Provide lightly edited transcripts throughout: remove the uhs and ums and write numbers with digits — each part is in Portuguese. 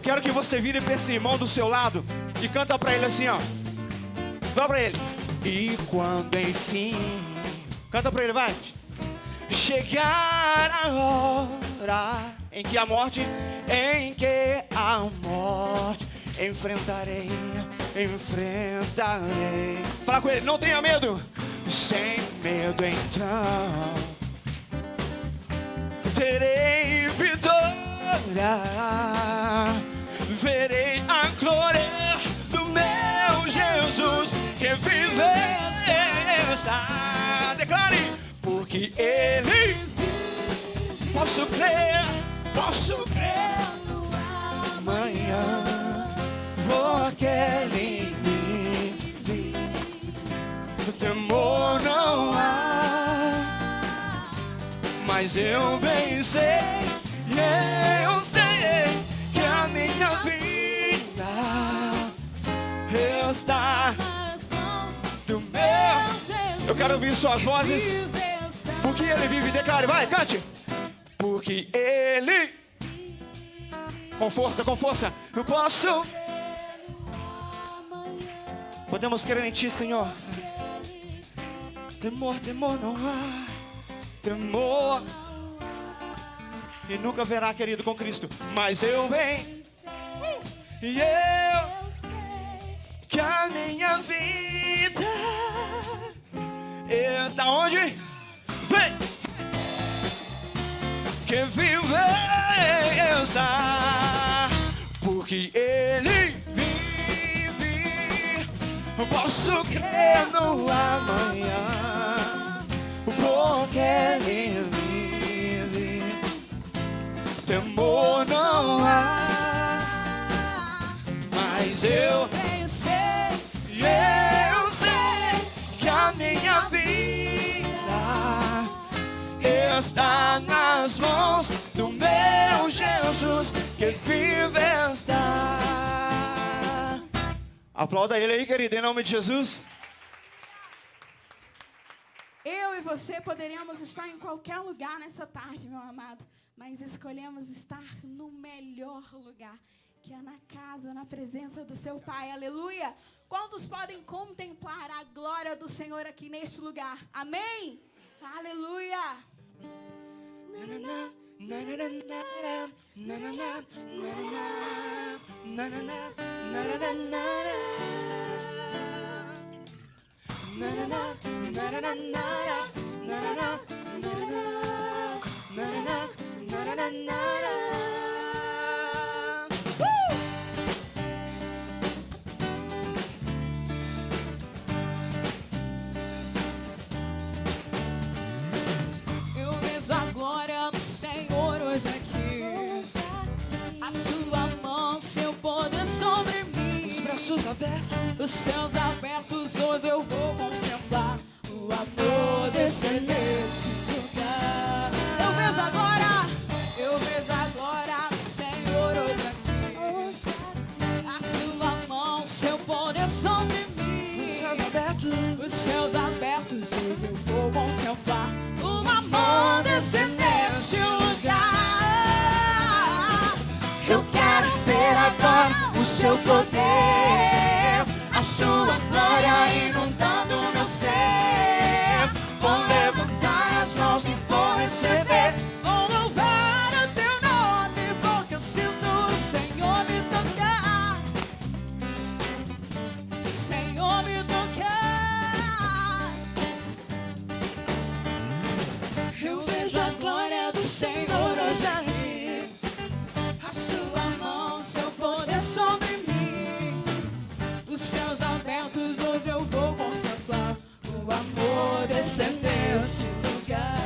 Eu quero que você vire pra esse irmão do seu lado e canta pra ele assim, ó. Vai pra ele. E quando enfim... Canta pra ele, vai. Chegar a hora em que a morte enfrentarei. Fala com ele, não tenha medo. Sem medo então terei vitória. Verei a glória do meu Jesus que vive está. Declare, porque ele posso crer no amanhã, porque ele vive. O temor não há, mas eu bem sei, eu sei que a minha vida está nas mãos do meu Jesus. Eu quero ouvir suas vozes. Porque ele vive, declare, vai, cante. Porque ele, com força, eu posso. Podemos crer em ti, Senhor. Temor não há, temor. E nunca verá, querido, com Cristo. Mas eu venho, e eu sei que a minha vida está onde? Vem! Que vive está, porque ele vive. Eu posso crer no amanhã, porque ele vive. Temor não há, mas eu sei, eu sei que a minha vida está nas mãos do meu Jesus que vive está. Aplauda ele aí, querido, em nome de Jesus. Eu e você poderíamos estar em qualquer lugar nessa tarde, meu amado, mas escolhemos estar no melhor lugar, que é na casa, na presença do seu Pai. Aleluia! Quantos podem contemplar a glória do Senhor aqui neste lugar? Amém? Aleluia! Eu vejo a glória do Senhor hoje aqui, a sua mão, seu poder sobre mim, os braços abertos, os céus abertos, hoje eu vou contemplar o amor descer nesse lugar. Eu vejo a glória do Senhor hoje aqui, a sua mão, seu poder sobre mim, os céus abertos, hoje eu vou contemplar o amor descer nesse lugar. Eu quero ver agora o seu poder, a sua glória inundando o meu ser. Vou levantar as mãos e vou receber, vou louvar o teu nome, porque eu sinto o Senhor me tocar, o Senhor me tocar. Eu vejo a glória do Senhor hoje aqui, a sua mão, seu poder sobre mim, os céus abertos, hoje eu vou contemplar o amor descendo nesse lugar.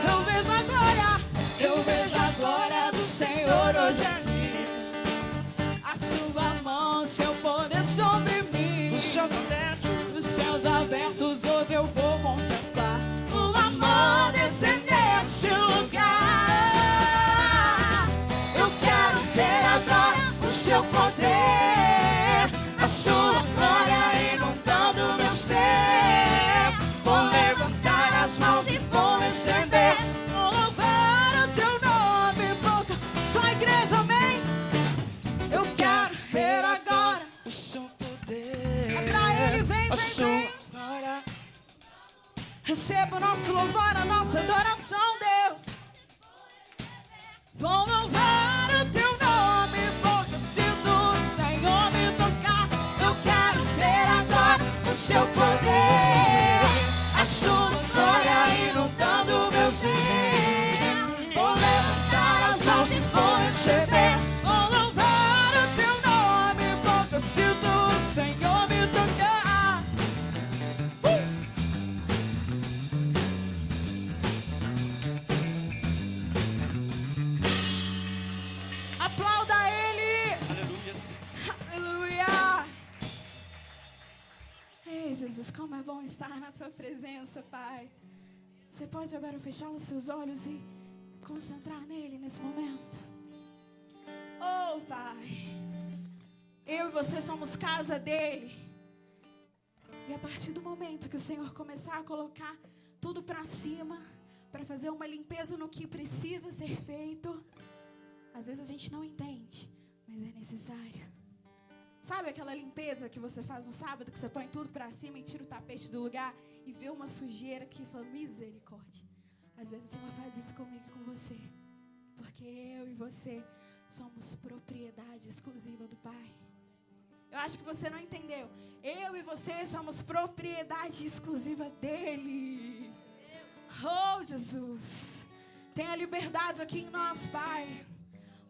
Eu vejo a glória do Senhor hoje aqui, a sua mão, seu poder sobre mim, os céus abertos, hoje eu vou contemplar o amor descendo. Receba o nosso louvor, a nossa adoração, Deus. Vou louvar o teu nome, porque sinto o Senhor me tocar. Eu quero ver agora o seu poder, a sua glória inundando meu ser. Vou levantar as mãos e vou receber. Vou louvar o teu nome, porque sinto o Senhor me tocar. Aplauda Ele. Aleluias. Aleluia. Ei, Jesus, como é bom estar na Tua presença, Pai. Você pode agora fechar os seus olhos e concentrar nele nesse momento. Oh, Pai, eu e você somos casa dele. E a partir do momento que o Senhor começar a colocar tudo para cima, para fazer uma limpeza no que precisa ser feito, às vezes a gente não entende, mas é necessário. Sabe aquela limpeza que você faz no sábado, que você põe tudo para cima e tira o tapete do lugar e vê uma sujeira que fala, misericórdia. Às vezes o Senhor faz isso comigo e com você, porque eu e você somos propriedade exclusiva do Pai. Eu acho que você não entendeu. Eu e você somos propriedade exclusiva dEle. Oh, Jesus, tenha liberdade aqui em nós, Pai.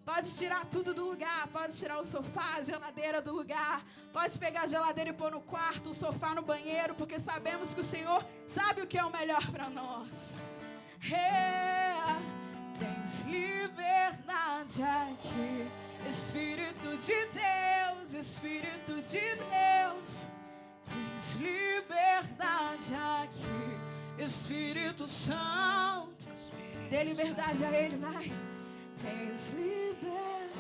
Pode tirar tudo do lugar, pode tirar o sofá, a geladeira do lugar, pode pegar a geladeira e pôr no quarto, o sofá no banheiro, porque sabemos que o Senhor sabe o que é o melhor para nós. Tens liberdade aqui, Espírito de Deus, Espírito de Deus. Tens liberdade aqui, Espírito Santo. Dê liberdade a Ele, vai. Tens liberdade.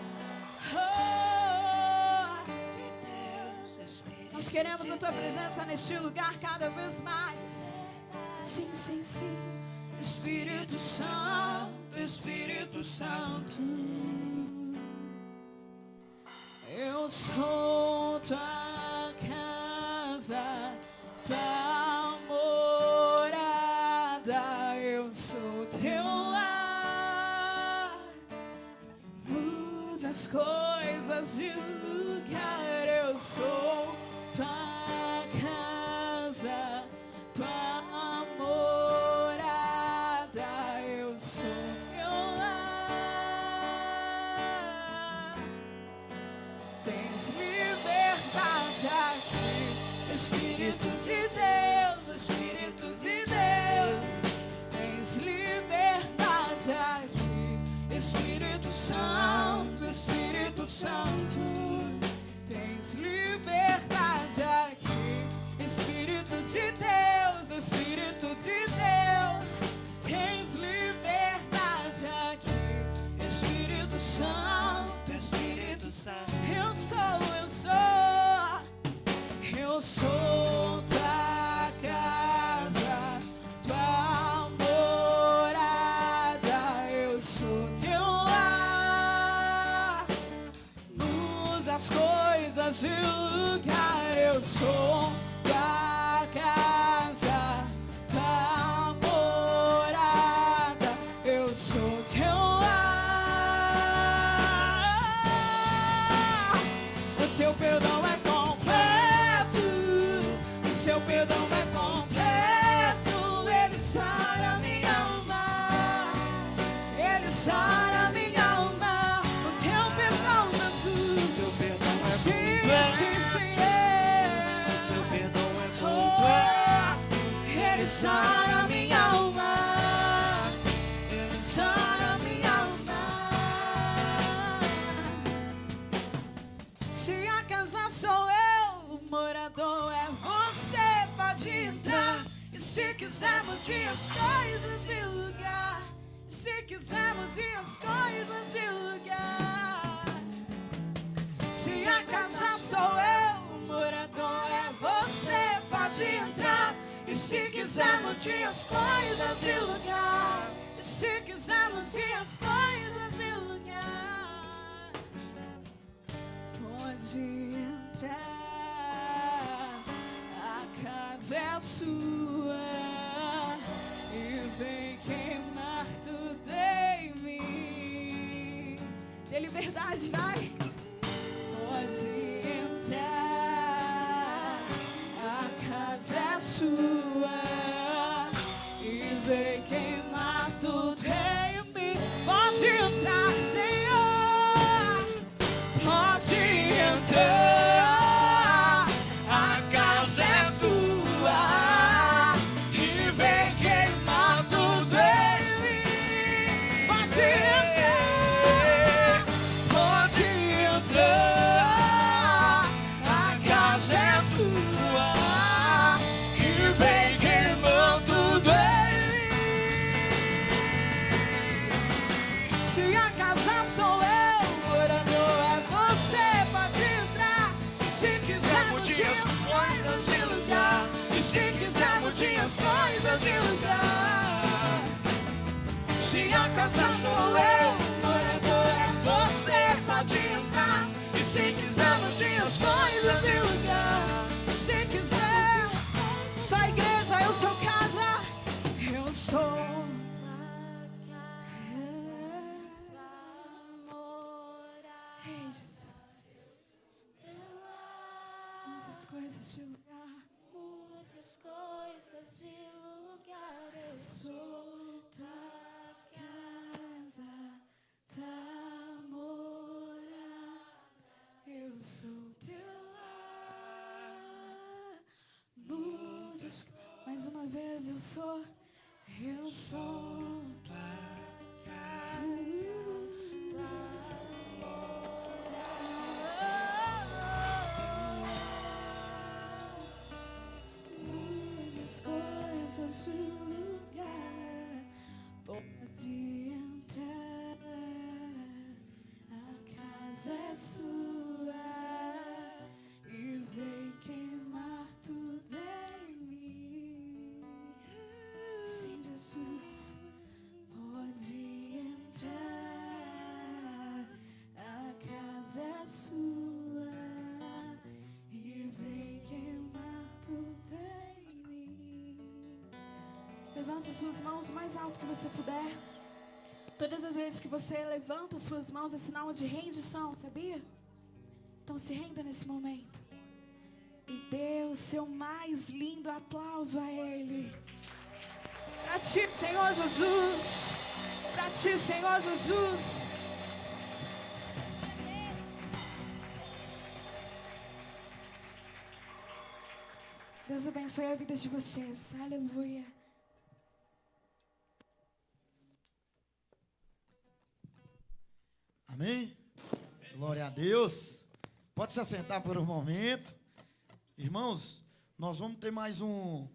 Nós queremos a Tua presença neste lugar cada vez mais. Sim, sim, sim. Espírito Santo, Espírito Santo. Eu sou Tua casa, Tua morada. Eu sou Teu lar. Muda as coisas de lugar. Eu sou Tua casa, Tua morada. Eu sou Teu lar. Tens liberdade aqui, Espírito de Deus, Espírito de Deus. Tens liberdade aqui, Espírito Santo, Espírito Santo. Tens liberdade aqui, Espírito de Deus, Espírito de Deus. Tens liberdade aqui, Espírito Santo, Espírito Santo. Eu sou Tua casa, Tua morada. Eu sou Teu lar. Muda as coisas de lugar. Eu sou Tua casa, Tua morada. Eu sou Teu lar. O Teu perdão é completo, o Seu perdão é completo. Ele sara minha alma, Ele sara minha alma. O Teu perdão, Jesus, Teu perdão é sim, completo. sim, sim, Teu perdão é completo. Ele sara minha alma, Ele sara minha alma. Se a casa sou eu, o morador é você, pode entrar. E se quiser mudar as coisas de lugar, se quiser mudar as coisas de lugar. Se a casa sou eu, o morador é você, pode entrar. E se quiser mudar as coisas de lugar, e se quiser mudar as coisas de lugar, pode entrar. A casa é sua. verdade, vai. Pode entrar, a casa é sua, e vem queimar tudo em mim. Pode entrar, Senhor, pode entrar, a casa é sua, e vem queimar tudo em mim. Pode entrar, pode entrar, a casa é sua, e vem queimando tudo em mim. Se a casa sou eu, orador é você, pode entrar. Se quiser mudar as coisas de lugar, e se quiser mudar as coisas de lugar. Se a casa sou eu, orador é você, pode entrar. E se quiser mudar as coisas de lugar, e se quiser, sou a igreja, eu sou casa, eu sou. Ei, Jesus, mude as coisas de lugar. Mude as coisas de lugar. Eu sou tua casa, tua morada. Eu sou teu lar. Mude as coisas. Mais uma vez, eu sou tua casa, as coisas do lugar. Pode entrar, a casa é sua, e vem queimar tudo em mim. Sim, Jesus, pode entrar, a casa é sua, e vem queimar tudo em mim. Levante as suas mãos o mais alto que você puder. Todas as vezes que você levanta as suas mãos é sinal de rendição, sabia? Então se renda nesse momento e dê o seu mais lindo aplauso a Ele. Pra ti, Senhor Jesus. Pra ti, Senhor Jesus. Deus abençoe a vida de vocês. Aleluia. Amém? Glória a Deus. Pode se assentar por um momento. Irmãos, nós vamos ter mais um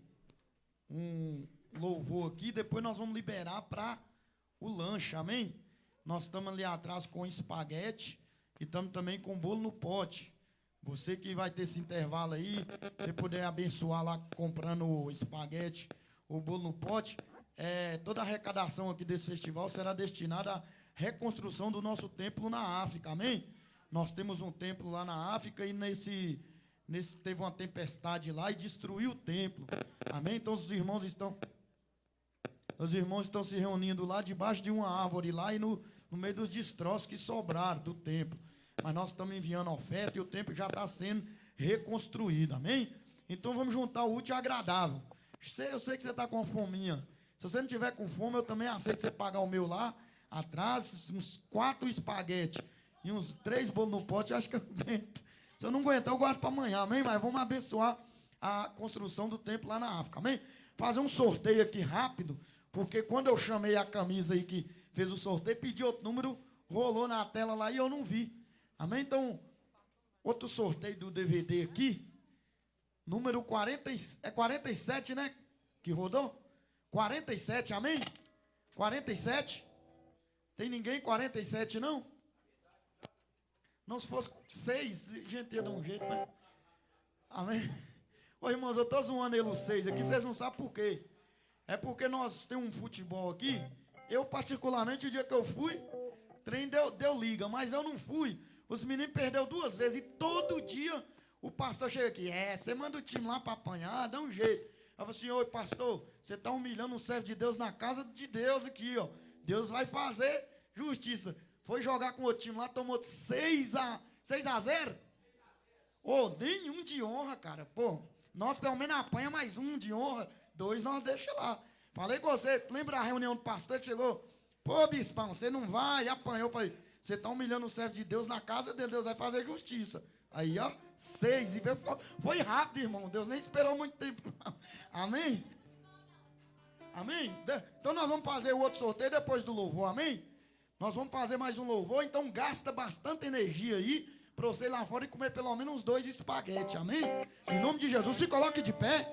louvor aqui. Depois nós vamos liberar para o lanche, amém? Nós estamos ali atrás com espaguete e estamos também com bolo no pote. Você que vai ter esse intervalo aí, se puder abençoar lá comprando o espaguete ou bolo no pote, toda a arrecadação aqui desse festival será destinada à reconstrução do nosso templo na África, amém? Nós temos um templo lá na África e nesse teve uma tempestade lá e destruiu o templo, amém? Então os irmãos estão se reunindo lá debaixo de uma árvore lá e no meio dos destroços que sobraram do templo. Mas nós estamos enviando oferta e o templo já está sendo reconstruído, amém? Então vamos juntar o útil e agradável. Eu sei que você está com fominha. Se você não tiver com fome, eu também aceito você pagar o meu lá atrás, uns 4 espaguetes e uns 3 bolos no pote, acho que eu aguento. Se eu não aguentar, eu guardo para amanhã, amém? Mas vamos abençoar a construção do templo lá na África, amém? Fazer um sorteio aqui rápido, porque quando eu chamei a camisa aí que fez o sorteio, pedi outro número, rolou na tela lá e eu não vi. Amém? Então, outro sorteio do DVD aqui, número 47, né? Que rodou? 47, amém? 47? Tem ninguém 47, não? Não, se fosse 6, a gente ia dar um jeito, né? Amém? Ô, irmãos, eu estou zoando ele os 6 aqui, vocês não sabem por quê. É porque nós temos um futebol aqui. Eu, particularmente, o dia que eu fui, o trem deu liga, mas eu não fui. Os meninos perderam 2 vezes e todo dia o pastor chega aqui. Você manda o time lá para apanhar, dá um jeito. Eu falo assim, ô pastor, você está humilhando um servo de Deus na casa de Deus aqui, ó. Deus vai fazer justiça. Foi jogar com o outro time lá, tomou 6-0. Ô, nenhum de honra, cara. Pô, nós pelo menos apanha mais um de honra. 2 nós deixa lá. Falei com você, lembra a reunião do pastor que chegou? Pô, bispão, você não vai, apanhou. Eu falei, você está humilhando o servo de Deus na casa dele, Deus vai fazer justiça. Aí, ó, 6. E foi rápido, irmão. Deus nem esperou muito tempo. Amém? Amém? Então nós vamos fazer o outro sorteio depois do louvor, amém? Nós vamos fazer mais um louvor, então gasta bastante energia aí para você ir lá fora e comer pelo menos 2 espaguetes, amém? Em nome de Jesus, se coloque de pé.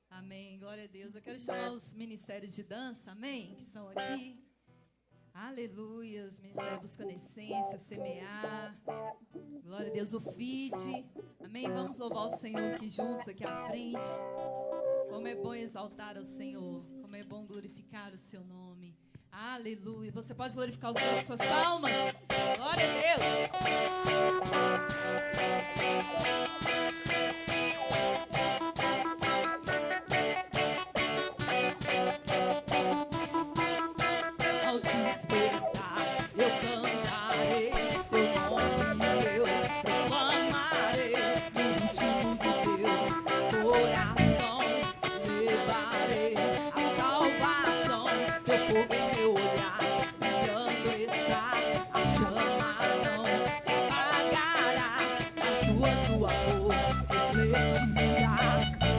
Amém, glória a Deus. Eu quero chamar os ministérios de dança, amém? Que estão aqui. Aleluia, os ministérios Buscando Essência, Semear. Glória a Deus, o FID. Amém? Vamos louvar o Senhor aqui juntos, aqui à frente. Como é bom exaltar ao Senhor. Como é bom glorificar o seu nome. Aleluia. Você pode glorificar o Senhor com suas palmas? Glória a Deus. Ao despertar, eu cantarei teu nome, eu proclamarei no ritmo do teu coração. Levarei a salvação, teu fogo em meu olhar, brilhando está a chama, não se apagará. As ruas o amor refletirá,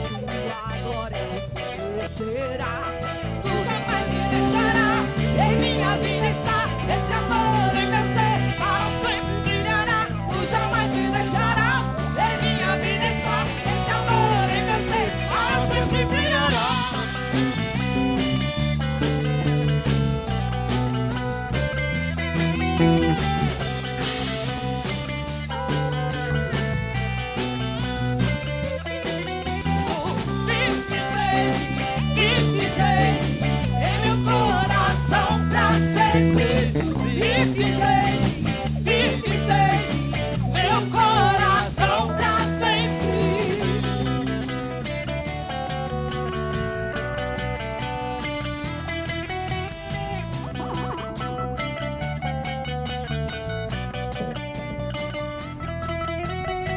tua glória resplandecerá. Tu jamais me deixarás, em minha vida está esse amor em meu ser, para sempre brilhará. Tu jamais me deixarás, em minha vida está esse amor em meu ser, para sempre brilhará. Em meu coração pra sempre. Vive meu coração pra sempre.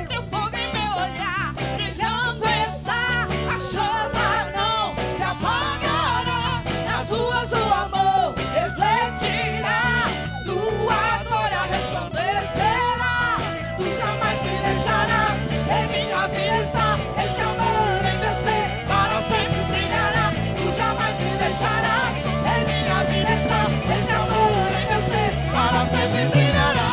Teu fogo em meu olhar, brilhando está a chama, não se apagará. Nas ruas o amor refletirá, tua glória resplandecerá. Tu jamais me deixarás, em minha vida está esse amor em meu ser, para sempre brilhará. Tu jamais me deixarás, em minha vida está esse amor em meu ser, para sempre brilhará.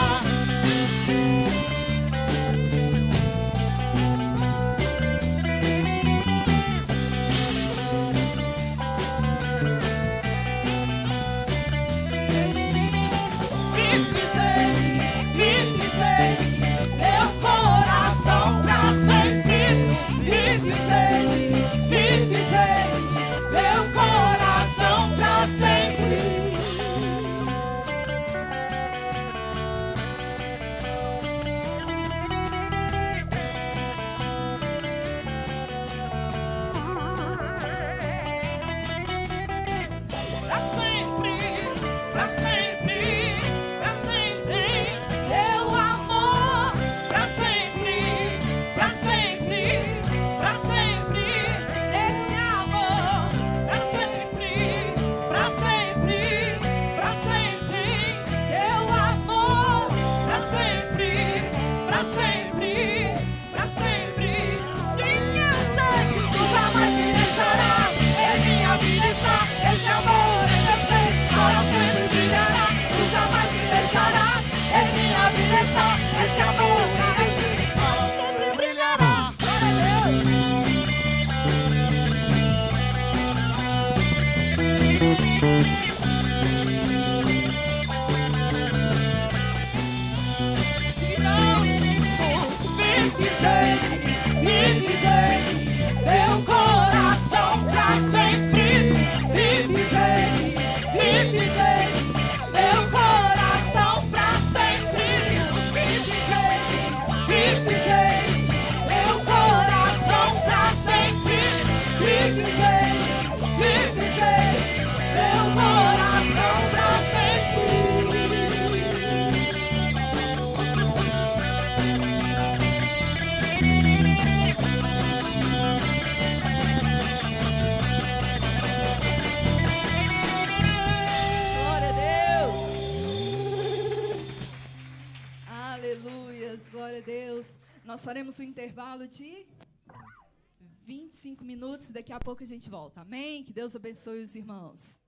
Meu coração pra sempre. Vive meu coração pra sempre. Pra sempre, pra sempre, pra sempre, teu amor. Pra sempre, pra sempre, pra sempre, esse amor. Pra sempre, pra sempre, pra sempre, teu amor. Pra sempre, pra sempre, pra sempre. Sim, eu sei que tu jamais me deixarás, em minha vida está esse amor em meu ser, para sempre brilhará. Tu jamais me deixarás, em minha vida está esse amor para sempre brilhará. Glória a meu coração pra sempre. Vive meu coração pra sempre. Vive meu coração pra sempre. Vive meu coração Nós faremos um intervalo de 25 minutos e daqui a pouco a gente volta. Amém? Que Deus abençoe os irmãos.